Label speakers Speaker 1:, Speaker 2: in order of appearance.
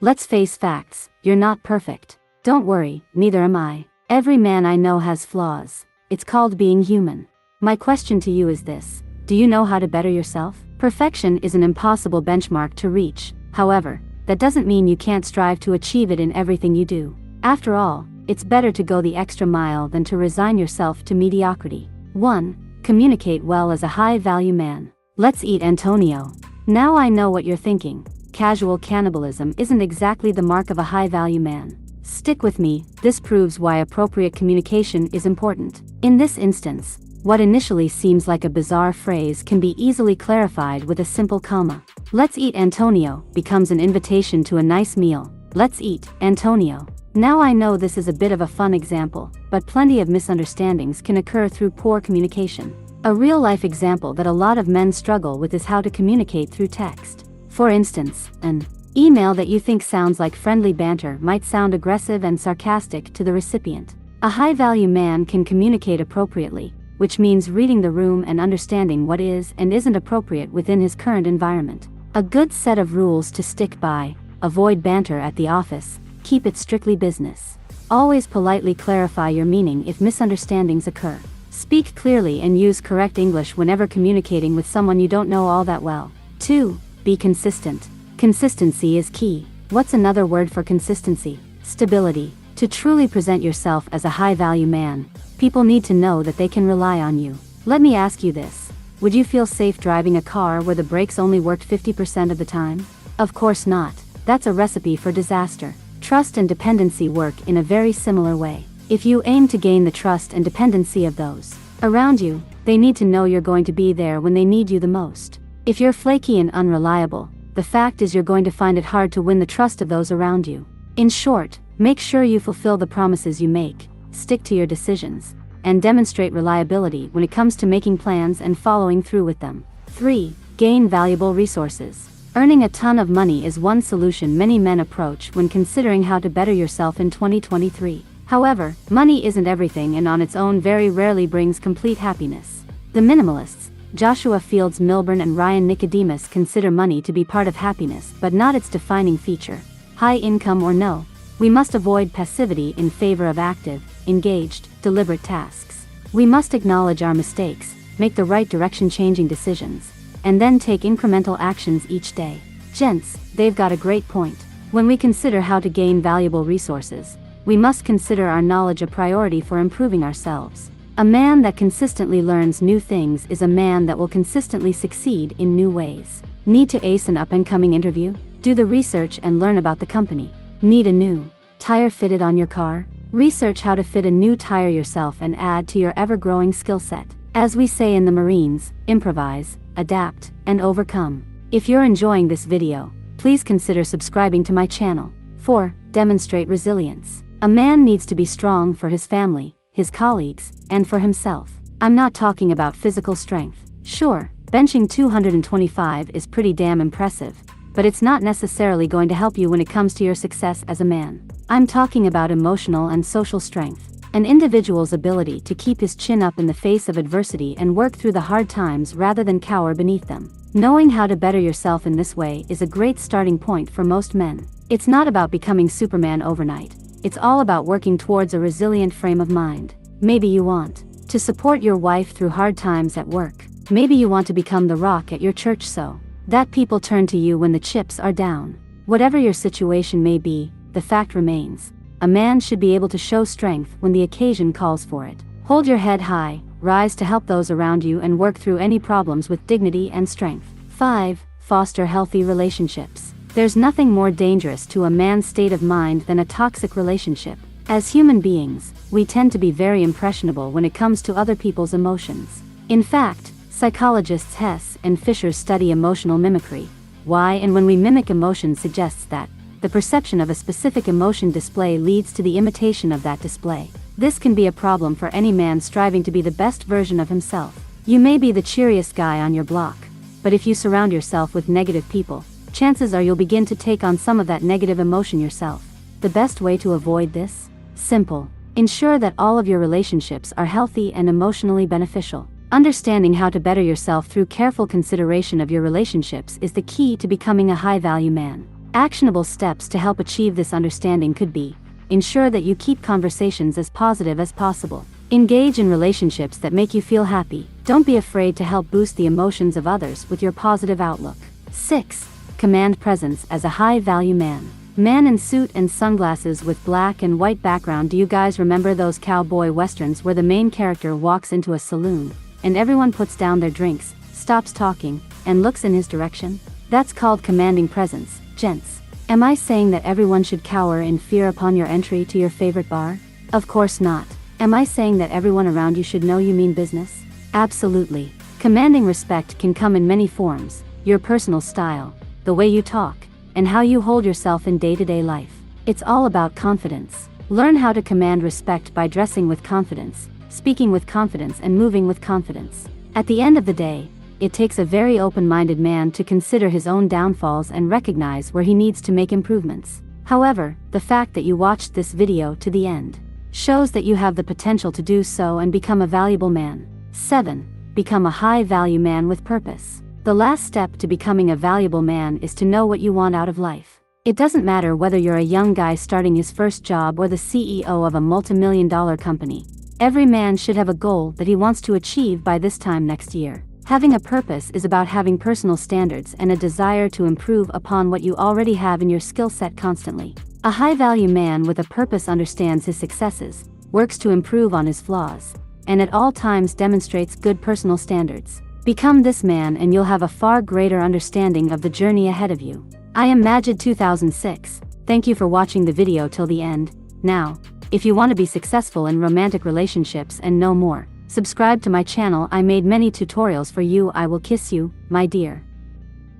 Speaker 1: Let's face facts, you're not perfect. Don't worry, neither am I. Every man I know has flaws. It's called being human. My question to you is this: do you know how to better yourself? Perfection is an impossible benchmark to reach. However, that doesn't mean you can't strive to achieve it in everything you do. After all, it's better to go the extra mile than to resign yourself to mediocrity. 1. Communicate well as a high-value man. Let's eat, Antonio. Now I know what you're thinking. Casual cannibalism isn't exactly the mark of a high-value man. Stick with me, this proves why appropriate communication is important. In this instance, what initially seems like a bizarre phrase can be easily clarified with a simple comma. Let's eat, Antonio becomes an invitation to a nice meal. Let's eat, Antonio. Now I know this is a bit of a fun example, but plenty of misunderstandings can occur through poor communication. A real-life example that a lot of men struggle with is how to communicate through text. For instance, an email that you think sounds like friendly banter might sound aggressive and sarcastic to the recipient. A high-value man can communicate appropriately, which means reading the room and understanding what is and isn't appropriate within his current environment. A good set of rules to stick by: avoid banter at the office, keep it strictly business. Always politely clarify your meaning if misunderstandings occur. Speak clearly and use correct English whenever communicating with someone you don't know all that well. 2. Be consistent. Consistency is key. What's another word for consistency? Stability. To truly present yourself as a high-value man, people need to know that they can rely on you. Let me ask you this: would you feel safe driving a car where the brakes only worked 50% of the time? Of course not. That's a recipe for disaster. Trust and dependency work in a very similar way. If you aim to gain the trust and dependency of those around you, they need to know you're going to be there when they need you the most. If you're flaky and unreliable, the fact is you're going to find it hard to win the trust of those around you. In short, make sure you fulfill the promises you make, stick to your decisions, and demonstrate reliability when it comes to making plans and following through with them. 3. Gain valuable resources. Earning a ton of money is one solution many men approach when considering how to better yourself in 2023. However, money isn't everything, and on its own very rarely brings complete happiness. The minimalists, Joshua Fields Milburn and Ryan Nicodemus, consider money to be part of happiness but not its defining feature. High income or no, we must avoid passivity in favor of active, engaged, deliberate tasks. We must acknowledge our mistakes, make the right direction-changing decisions, and then take incremental actions each day. Gents, they've got a great point. When we consider how to gain valuable resources, we must consider our knowledge a priority for improving ourselves. A man that consistently learns new things is a man that will consistently succeed in new ways. Need to ace an up-and-coming interview? Do the research and learn about the company. Need a new tire fitted on your car? Research how to fit a new tire yourself and add to your ever-growing skill set. As we say in the Marines, improvise, adapt, and overcome. If you're enjoying this video, please consider subscribing to my channel. 4. Demonstrate resilience. A man needs to be strong for his family, his colleagues, and for himself. I'm not talking about physical strength. Sure, benching 225 is pretty damn impressive, but it's not necessarily going to help you when it comes to your success as a man. I'm talking about emotional and social strength. An individual's ability to keep his chin up in the face of adversity and work through the hard times rather than cower beneath them. Knowing how to better yourself in this way is a great starting point for most men. It's not about becoming Superman overnight. It's all about working towards a resilient frame of mind. Maybe you want to support your wife through hard times at work. Maybe you want to become the rock at your church so that people turn to you when the chips are down. Whatever your situation may be, the fact remains: a man should be able to show strength when the occasion calls for it. Hold your head high, rise to help those around you, and work through any problems with dignity and strength. 5. Foster healthy relationships. There's nothing more dangerous to a man's state of mind than a toxic relationship. As human beings, we tend to be very impressionable when it comes to other people's emotions. In fact, psychologists Hess and Fisher study emotional mimicry. Why and when we mimic emotion suggests that the perception of a specific emotion display leads to the imitation of that display. This can be a problem for any man striving to be the best version of himself. You may be the cheeriest guy on your block, but if you surround yourself with negative people, chances are you'll begin to take on some of that negative emotion yourself. The best way to avoid this? Simple. Ensure that all of your relationships are healthy and emotionally beneficial. Understanding how to better yourself through careful consideration of your relationships is the key to becoming a high-value man. Actionable steps to help achieve this understanding could be: ensure that you keep conversations as positive as possible. Engage in relationships that make you feel happy. Don't be afraid to help boost the emotions of others with your positive outlook. 6. Command presence as a high-value man. Man in suit and sunglasses with black and white background. Do you guys remember those cowboy westerns where the main character walks into a saloon, and everyone puts down their drinks, stops talking, and looks in his direction? That's called commanding presence, gents. Am I saying that everyone should cower in fear upon your entry to your favorite bar? Of course not. Am I saying that everyone around you should know you mean business? Absolutely. Commanding respect can come in many forms: your personal style, the way you talk, and how you hold yourself in day-to-day life. It's all about confidence. Learn how to command respect by dressing with confidence, speaking with confidence, and moving with confidence. At the end of the day, it takes a very open-minded man to consider his own downfalls and recognize where he needs to make improvements. However, the fact that you watched this video to the end shows that you have the potential to do so and become a valuable man. 7. Become a high-value man with purpose. The last step to becoming a valuable man is to know what you want out of life. It doesn't matter whether you're a young guy starting his first job or the CEO of a multi-million-dollar company. Every man should have a goal that he wants to achieve by this time next year. Having a purpose is about having personal standards and a desire to improve upon what you already have in your skill set constantly. A high-value man with a purpose understands his successes, works to improve on his flaws, and at all times demonstrates good personal standards. Become this man and you'll have a far greater understanding of the journey ahead of you. I am Majid 2006. Thank you for watching the video till the end. Now, if you want to be successful in romantic relationships and know more, subscribe to my channel. I made many tutorials for you. I will kiss you, my dear.